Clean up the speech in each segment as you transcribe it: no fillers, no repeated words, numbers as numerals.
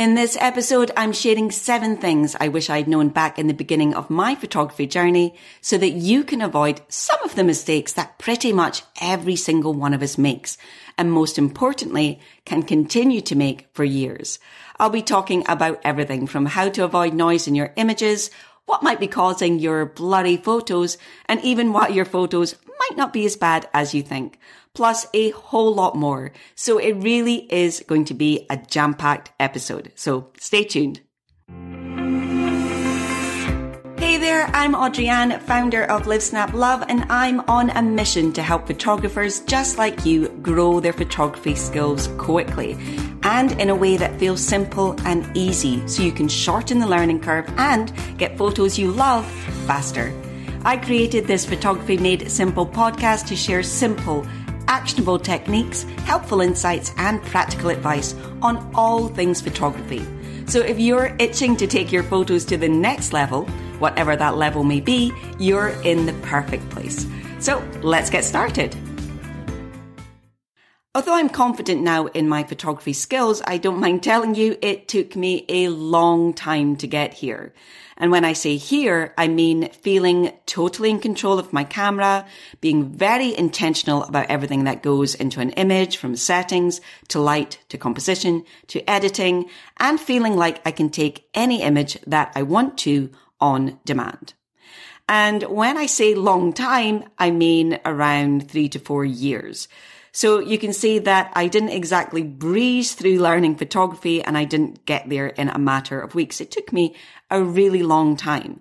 In this episode, I'm sharing 7 things I wish I'd known back in the beginning of my photography journey so that you can avoid some of the mistakes that pretty much every single one of us makes, and most importantly, can continue to make for years. I'll be talking about everything from how to avoid noise in your images, what might be causing your blurry photos, and even why your photos might not be as bad as you think. Plus a whole lot more. So it really is going to be a jam-packed episode. So stay tuned. Hey there, I'm Audrey-Anne, founder of Live Snap Love, and I'm on a mission to help photographers just like you grow their photography skills quickly and in a way that feels simple and easy so you can shorten the learning curve and get photos you love faster. I created this Photography Made Simple podcast to share simple, actionable techniques, helpful insights, and practical advice on all things photography. So if you're itching to take your photos to the next level, whatever that level may be, you're in the perfect place. So let's get started. Although I'm confident now in my photography skills, I don't mind telling you it took me a long time to get here. And when I say here, I mean feeling totally in control of my camera, being very intentional about everything that goes into an image, from settings to light to composition to editing, and feeling like I can take any image that I want to on demand. And when I say long time, I mean around 3 to 4 years. So you can see that I didn't exactly breeze through learning photography, and I didn't get there in a matter of weeks. It took me a really long time.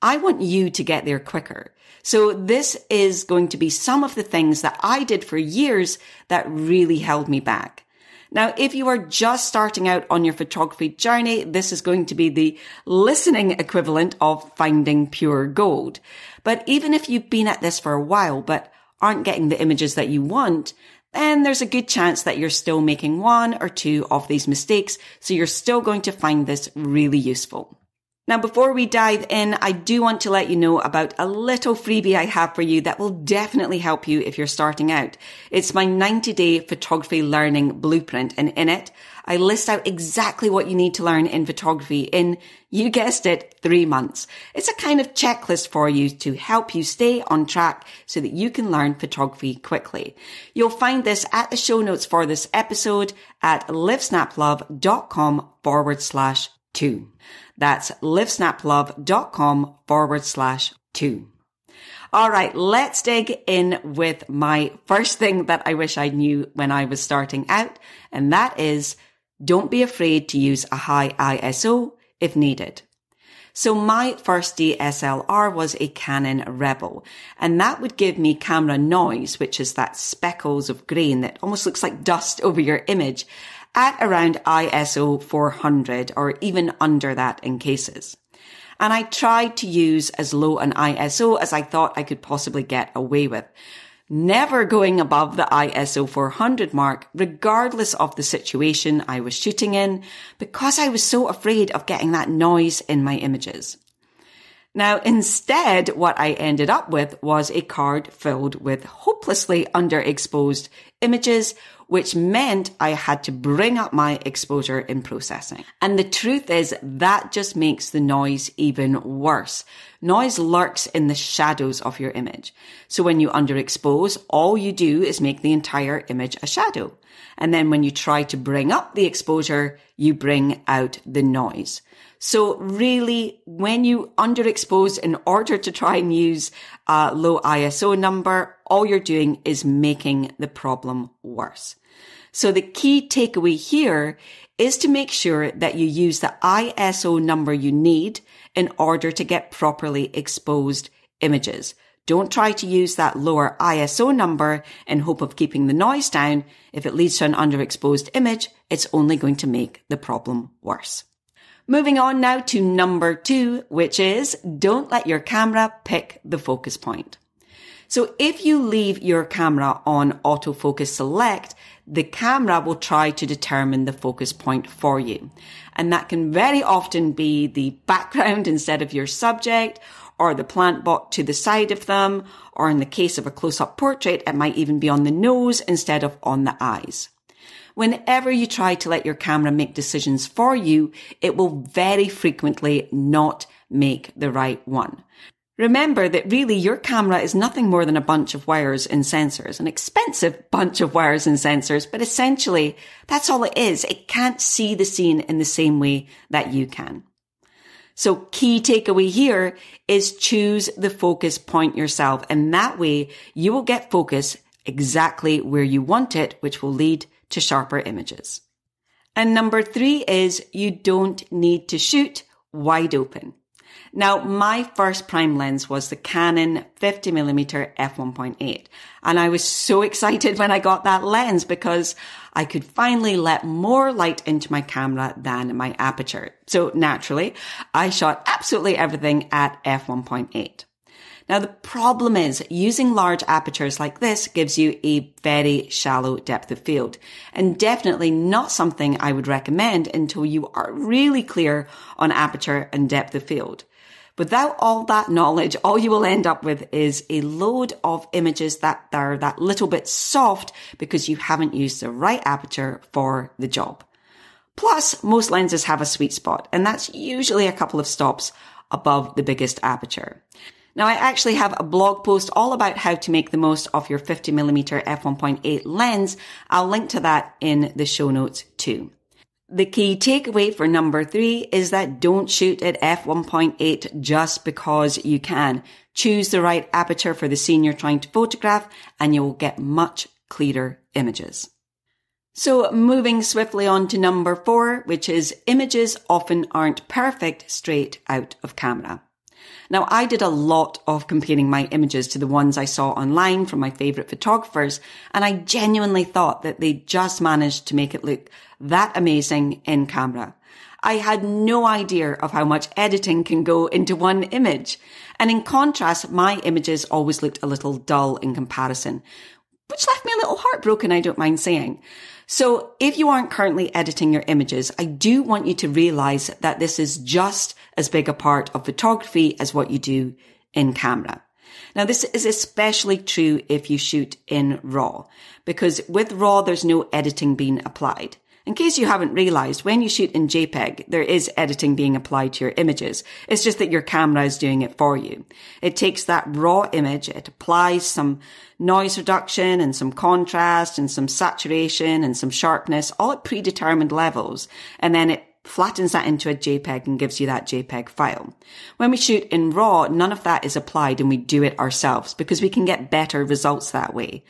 I want you to get there quicker. So this is going to be some of the things that I did for years that really held me back. Now, if you are just starting out on your photography journey, this is going to be the listening equivalent of finding pure gold. But even if you've been at this for a while, but aren't getting the images that you want, then there's a good chance that you're still making 1 or 2 of these mistakes. So you're still going to find this really useful. Now, before we dive in, I do want to let you know about a little freebie I have for you that will definitely help you if you're starting out. It's my 90-day photography learning blueprint, and in it, I list out exactly what you need to learn in photography in, you guessed it, 3 months. It's a kind of checklist for you to help you stay on track so that you can learn photography quickly. You'll find this at the show notes for this episode at livesnaplove.com/2. That's livesnaplove.com/2. All right, let's dig in with my first thing that I wish I knew when I was starting out, and that is don't be afraid to use a high ISO if needed. So my first DSLR was a Canon Rebel, and that would give me camera noise, which is that speckles of grain that almost looks like dust over your image, at around ISO 400 or even under that in cases. And I tried to use as low an ISO as I thought I could possibly get away with, never going above the ISO 400 mark, regardless of the situation I was shooting in, because I was so afraid of getting that noise in my images. Now, instead, what I ended up with was a card filled with hopelessly underexposed images, which meant I had to bring up my exposure in processing. And the truth is that just makes the noise even worse. Noise lurks in the shadows of your image. So when you underexpose, all you do is make the entire image a shadow. And then when you try to bring up the exposure, you bring out the noise. So really, when you underexpose in order to try and use a low ISO number, all you're doing is making the problem worse. So the key takeaway here is to make sure that you use the ISO number you need in order to get properly exposed images. Don't try to use that lower ISO number in hope of keeping the noise down. If it leads to an underexposed image, it's only going to make the problem worse. Moving on now to number 2, which is don't let your camera pick the focus point. So if you leave your camera on autofocus select, the camera will try to determine the focus point for you. And that can very often be the background instead of your subject, or the plant bot to the side of them, or in the case of a close-up portrait, it might even be on the nose instead of on the eyes. Whenever you try to let your camera make decisions for you, it will very frequently not make the right one. Remember that really your camera is nothing more than a bunch of wires and sensors, an expensive bunch of wires and sensors, but essentially that's all it is. It can't see the scene in the same way that you can. So key takeaway here is choose the focus point yourself, and that way you will get focus exactly where you want it, which will lead to sharper images. And number 3 is you don't need to shoot wide open. Now, my first prime lens was the Canon 50mm f1.8, and I was so excited when I got that lens because I could finally let more light into my camera than my aperture. So naturally, I shot absolutely everything at f1.8. Now, the problem is using large apertures like this gives you a very shallow depth of field, and definitely not something I would recommend until you are really clear on aperture and depth of field. Without all that knowledge, all you will end up with is a load of images that are that little bit soft because you haven't used the right aperture for the job. Plus, most lenses have a sweet spot, and that's usually a couple of stops above the biggest aperture. Now, I actually have a blog post all about how to make the most of your 50mm f1.8 lens. I'll link to that in the show notes too. The key takeaway for number 3 is that don't shoot at f1.8 just because you can. Choose the right aperture for the scene you're trying to photograph and you will get much clearer images. So moving swiftly on to number 4, which is images often aren't perfect straight out of camera. Now, I did a lot of comparing my images to the ones I saw online from my favourite photographers, and I genuinely thought that they just managed to make it look that amazing in camera. I had no idea of how much editing can go into one image. And in contrast, my images always looked a little dull in comparison, which left me a little heartbroken, I don't mind saying. So if you aren't currently editing your images, I do want you to realize that this is just as big a part of photography as what you do in camera. Now, this is especially true if you shoot in RAW, because with RAW, there's no editing being applied. In case you haven't realized, when you shoot in JPEG, there is editing being applied to your images. It's just that your camera is doing it for you. It takes that raw image, it applies some noise reduction and some contrast and some saturation and some sharpness, all at predetermined levels, and then it flattens that into a JPEG and gives you that JPEG file. When we shoot in RAW, none of that is applied and we do it ourselves because we can get better results that way.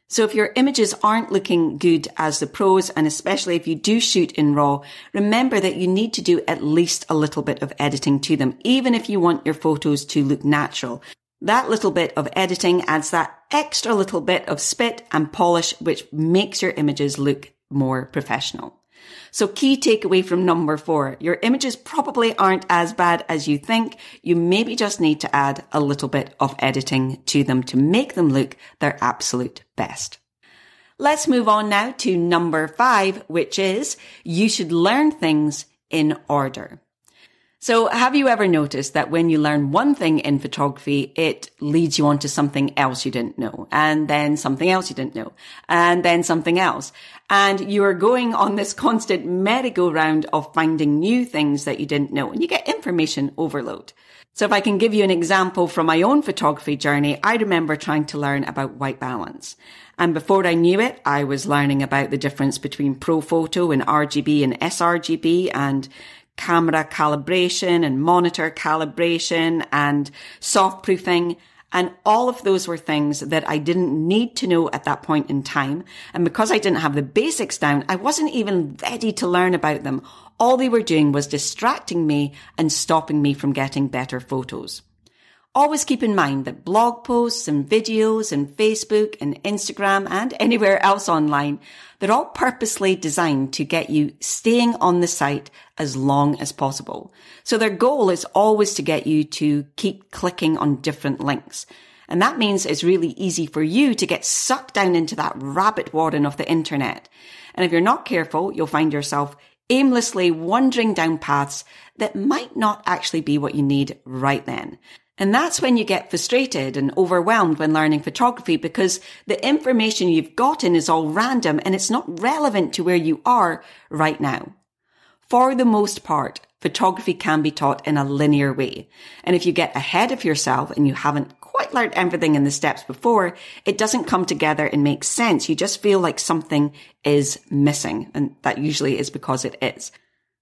So if your images aren't looking good as the pros, and especially if you do shoot in RAW, remember that you need to do at least a little bit of editing to them, even if you want your photos to look natural. That little bit of editing adds that extra little bit of spit and polish, which makes your images look more professional. So key takeaway from number 4, your images probably aren't as bad as you think. You maybe just need to add a little bit of editing to them to make them look their absolute best. Let's move on now to number 5, which is you should learn things in order. So have you ever noticed that when you learn one thing in photography, it leads you on to something else you didn't know, and then something else you didn't know, and then something else. And you are going on this constant merry-go-round of finding new things that you didn't know, and you get information overload. So if I can give you an example from my own photography journey, I remember trying to learn about white balance. And before I knew it, I was learning about the difference between Pro Photo and RGB and sRGB and camera calibration and monitor calibration and soft proofing. And all of those were things that I didn't need to know at that point in time. And because I didn't have the basics down, I wasn't even ready to learn about them. All they were doing was distracting me and stopping me from getting better photos. Always keep in mind that blog posts and videos and Facebook and Instagram and anywhere else online, they're all purposely designed to get you staying on the site as long as possible. So their goal is always to get you to keep clicking on different links. And that means it's really easy for you to get sucked down into that rabbit warren of the internet. And if you're not careful, you'll find yourself aimlessly wandering down paths that might not actually be what you need right then. And that's when you get frustrated and overwhelmed when learning photography because the information you've gotten is all random and it's not relevant to where you are right now. For the most part, photography can be taught in a linear way. And if you get ahead of yourself and you haven't quite learned everything in the steps before, it doesn't come together and make sense. You just feel like something is missing. And that usually is because it is.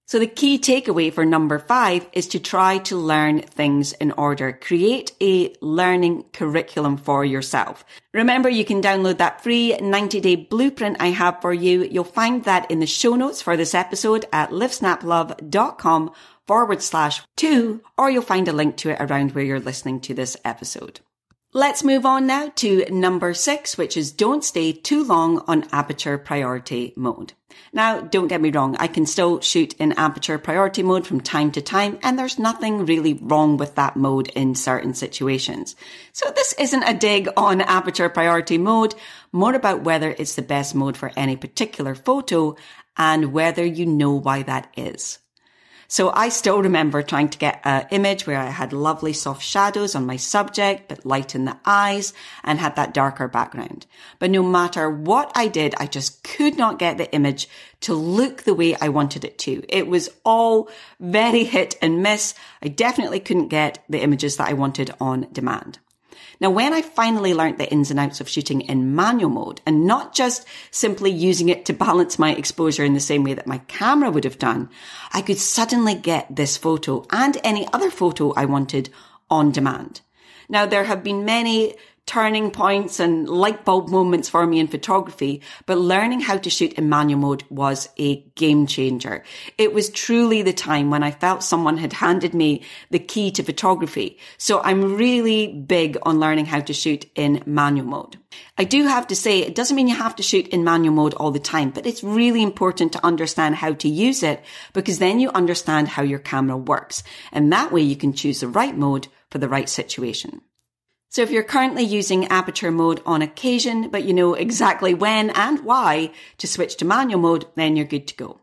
So the key takeaway for number 5 is to try to learn things in order. Create a learning curriculum for yourself. Remember, you can download that free 90-day blueprint I have for you. You'll find that in the show notes for this episode at livesnaplove.com/2, or you'll find a link to it around where you're listening to this episode. Let's move on now to number 6, which is don't stay too long on aperture priority mode. Now, don't get me wrong, I can still shoot in aperture priority mode from time to time, and there's nothing really wrong with that mode in certain situations. So this isn't a dig on aperture priority mode, more about whether it's the best mode for any particular photo and whether you know why that is. So I still remember trying to get an image where I had lovely soft shadows on my subject, but light in the eyes and had that darker background. But no matter what I did, I just could not get the image to look the way I wanted it to. It was all very hit and miss. I definitely couldn't get the images that I wanted on demand. Now, when I finally learnt the ins and outs of shooting in manual mode and not just simply using it to balance my exposure in the same way that my camera would have done, I could suddenly get this photo and any other photo I wanted on demand. Now, there have been many turning points and light bulb moments for me in photography, but learning how to shoot in manual mode was a game changer. It was truly the time when I felt someone had handed me the key to photography. So I'm really big on learning how to shoot in manual mode. I do have to say, it doesn't mean you have to shoot in manual mode all the time, but it's really important to understand how to use it because then you understand how your camera works. And that way you can choose the right mode for the right situation. So if you're currently using aperture mode on occasion, but you know exactly when and why to switch to manual mode, then you're good to go.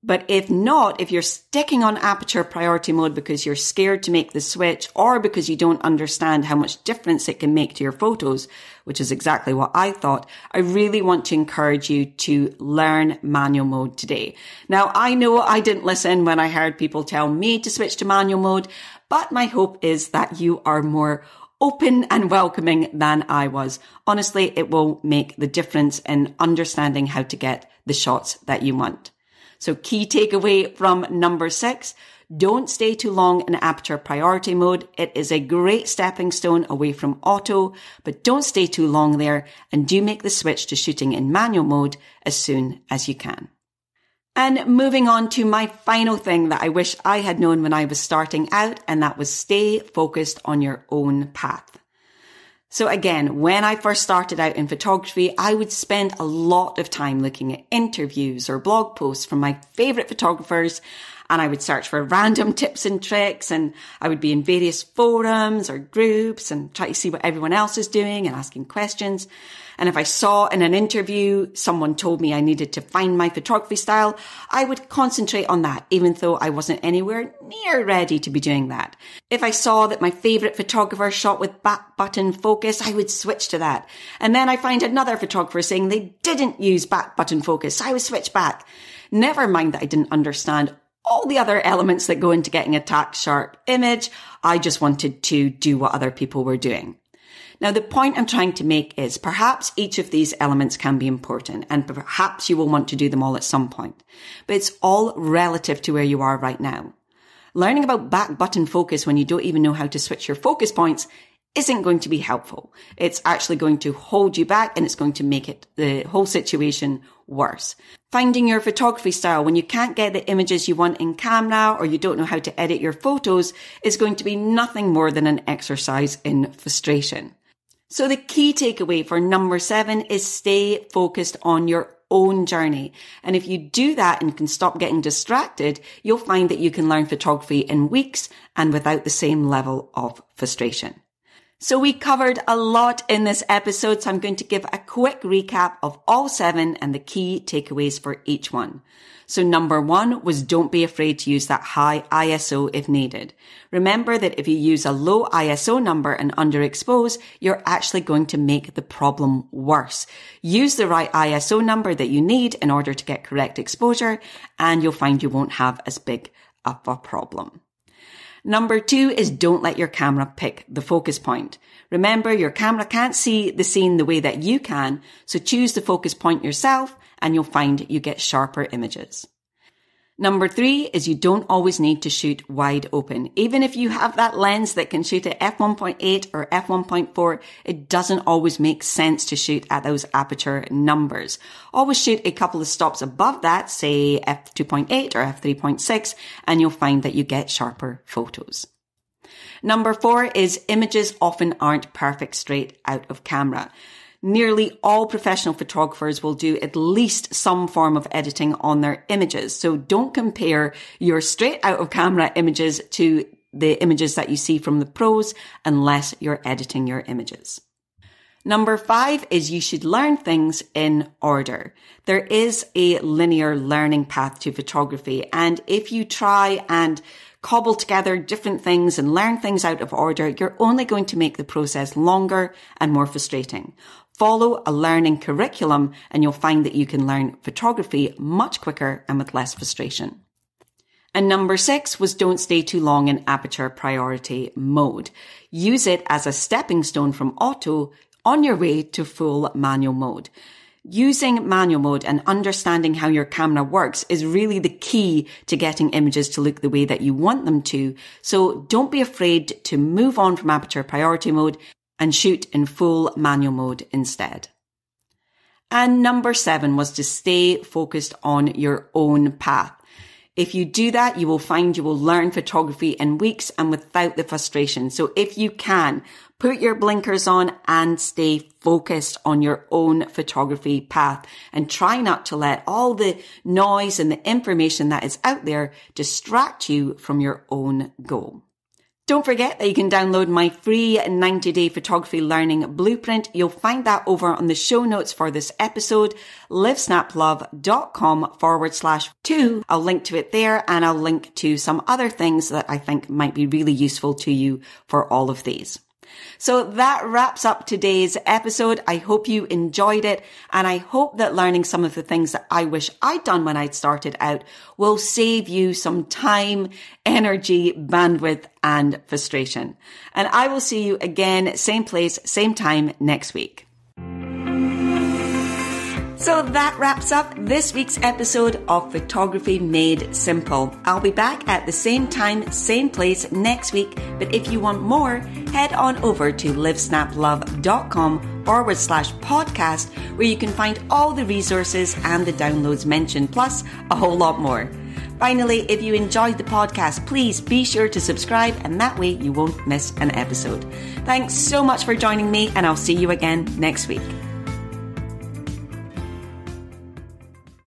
But if not, if you're sticking on aperture priority mode because you're scared to make the switch or because you don't understand how much difference it can make to your photos, which is exactly what I thought, I really want to encourage you to learn manual mode today. Now, I know I didn't listen when I heard people tell me to switch to manual mode, but my hope is that you are more open and welcoming than I was. Honestly, it will make the difference in understanding how to get the shots that you want. So key takeaway from number 6, don't stay too long in aperture priority mode. It is a great stepping stone away from auto, but don't stay too long there and do make the switch to shooting in manual mode as soon as you can. And moving on to my final thing that I wish I had known when I was starting out, and that was stay focused on your own path. So again, when I first started out in photography, I would spend a lot of time looking at interviews or blog posts from my favorite photographers, and I would search for random tips and tricks, and I would be in various forums or groups and try to see what everyone else is doing and asking questions. And if I saw in an interview someone told me I needed to find my photography style, I would concentrate on that, even though I wasn't anywhere near ready to be doing that. If I saw that my favorite photographer shot with back button focus, I would switch to that. And then I find another photographer saying they didn't use back button focus, so I would switch back. Never mind that I didn't understand all the other elements that go into getting a tack sharp image. I just wanted to do what other people were doing. Now, the point I'm trying to make is perhaps each of these elements can be important and perhaps you will want to do them all at some point, but it's all relative to where you are right now. Learning about back button focus when you don't even know how to switch your focus points isn't going to be helpful. It's actually going to hold you back and it's going to make it the whole situation worse. Finding your photography style when you can't get the images you want in camera or you don't know how to edit your photos is going to be nothing more than an exercise in frustration. So the key takeaway for number 7 is stay focused on your own journey. And if you do that and can stop getting distracted, you'll find that you can learn photography in weeks and without the same level of frustration. So we covered a lot in this episode, so I'm going to give a quick recap of all 7 and the key takeaways for each one. So number 1 was don't be afraid to use that high ISO if needed. Remember that if you use a low ISO number and underexpose, you're actually going to make the problem worse. Use the right ISO number that you need in order to get correct exposure, and you'll find you won't have as big of a problem. Number 2 is don't let your camera pick the focus point. Remember, your camera can't see the scene the way that you can, so choose the focus point yourself and you'll find you get sharper images. Number 3 is you don't always need to shoot wide open. Even if you have that lens that can shoot at f1.8 or f1.4, it doesn't always make sense to shoot at those aperture numbers. Always shoot a couple of stops above that, say f2.8 or f3.6, and you'll find that you get sharper photos. Number 4 is images often aren't perfect straight out of camera. Nearly all professional photographers will do at least some form of editing on their images. So don't compare your straight out of camera images to the images that you see from the pros unless you're editing your images. Number 5 is you should learn things in order. There is a linear learning path to photography, and if you try and cobble together different things and learn things out of order, you're only going to make the process longer and more frustrating. Follow a learning curriculum and you'll find that you can learn photography much quicker and with less frustration. And number 6 was don't stay too long in aperture priority mode. Use it as a stepping stone from auto on your way to full manual mode. Using manual mode and understanding how your camera works is really the key to getting images to look the way that you want them to. So don't be afraid to move on from aperture priority mode and shoot in full manual mode instead. And number 7 was to stay focused on your own path. If you do that, you will find you will learn photography in weeks and without the frustration. So if you can, put your blinkers on and stay focused on your own photography path and try not to let all the noise and the information that is out there distract you from your own goal. Don't forget that you can download my free 90-day photography learning blueprint. You'll find that over on the show notes for this episode, livesnaplove.com/2. I'll link to it there and I'll link to some other things that I think might be really useful to you for all of these. So that wraps up today's episode. I hope you enjoyed it, and I hope that learning some of the things that I wish I'd done when I'd started out will save you some time, energy, bandwidth, and frustration. And I will see you again, same place, same time next week. So that wraps up this week's episode of Photography Made Simple. I'll be back at the same time, same place next week. But if you want more, head on over to livesnaplove.com/podcast, where you can find all the resources and the downloads mentioned, plus a whole lot more. Finally, if you enjoyed the podcast, please be sure to subscribe, and that way you won't miss an episode. Thanks so much for joining me, and I'll see you again next week.